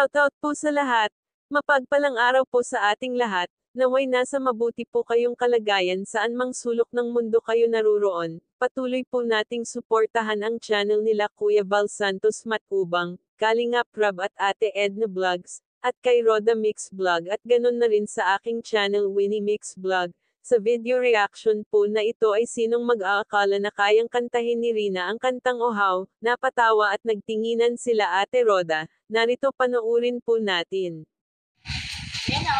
Shoutout po sa lahat. Mapagpalang araw po sa ating lahat. Naway nasa mabuti po kayong kalagayan saan mang sulok ng mundo kayo naruroon. Patuloy po nating suportahan ang channel nila Kuya Val Santos Matubang, Kalingap Rab at Ate Edna Vlogs, at kay Roda Mix Vlog at ganun na rin sa aking channel Winnie Mix Vlog. Sa video reaction po na ito ay sinong mag-aakala na kayang kantahin ni Rina ang kantang Ohaw, napatawa at nagtinginan sila Ate Roda. Narito panoorin po natin. Yan o.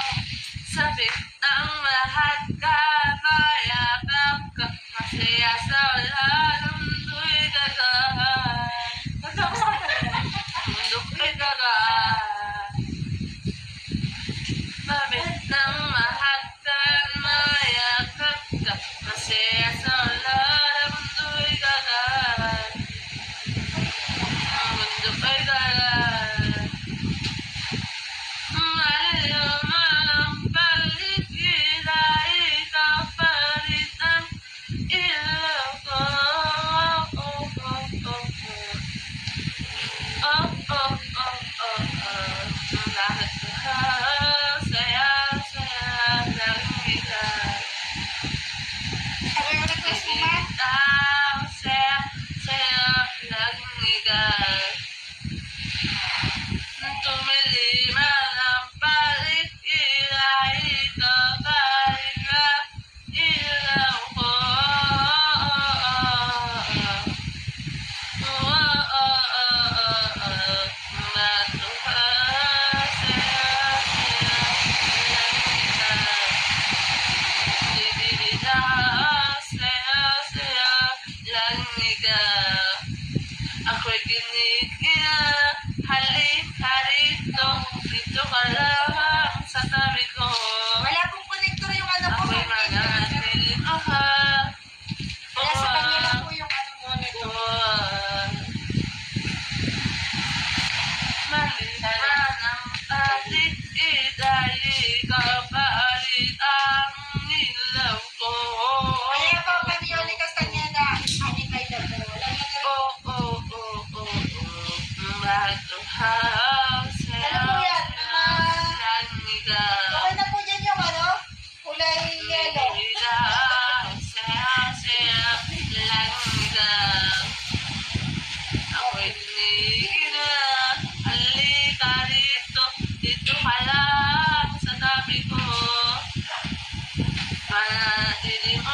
Sabi ng lahat ka, mayakap ka, masaya sa lahat ng mundo'y gagaan. Mundo'y gagaan. Sabi ng lahat ka, mayakap ka, masaya sa lahat ng mundo'y gagaan. Mundo'y gagaan. Ako'y kinikina, halika rito, dito ka lang sa tabi ko. Wala pong connector yung ano po. Ako'y mananatiling Wala sa kanya lang po yung ano monitor. Maliban ang alit, dahil ikaw palit ang ilaw ko. Kaya po kami yung likas kanya na ani kay Dado. Wala nga na rin. Ano po yan? Okay na po dyan yung ano? Kulay yellow. Ako'y tinigina, halika rito, dito ka lang sa tabi ko. Mananatiling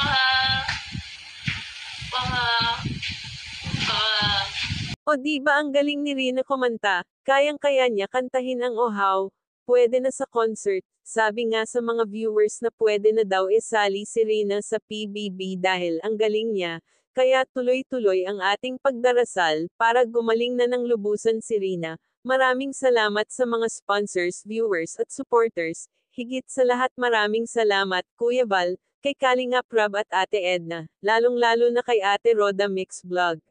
O di ba ang galing ni Rina kumanta? Kayang-kaya niya kantahin ang Ohaw. Pwede na sa concert. Sabi nga sa mga viewers na pwede na daw isali si Rina sa PBB dahil ang galing niya. Kaya tuloy-tuloy ang ating pagdarasal para gumaling na ng lubusan si Rina. Maraming salamat sa mga sponsors, viewers at supporters. Higit sa lahat maraming salamat, Kuya Val, kay Kalingap Rab at Ate Edna. Lalong-lalo na kay Ate Roda Mix Vlog.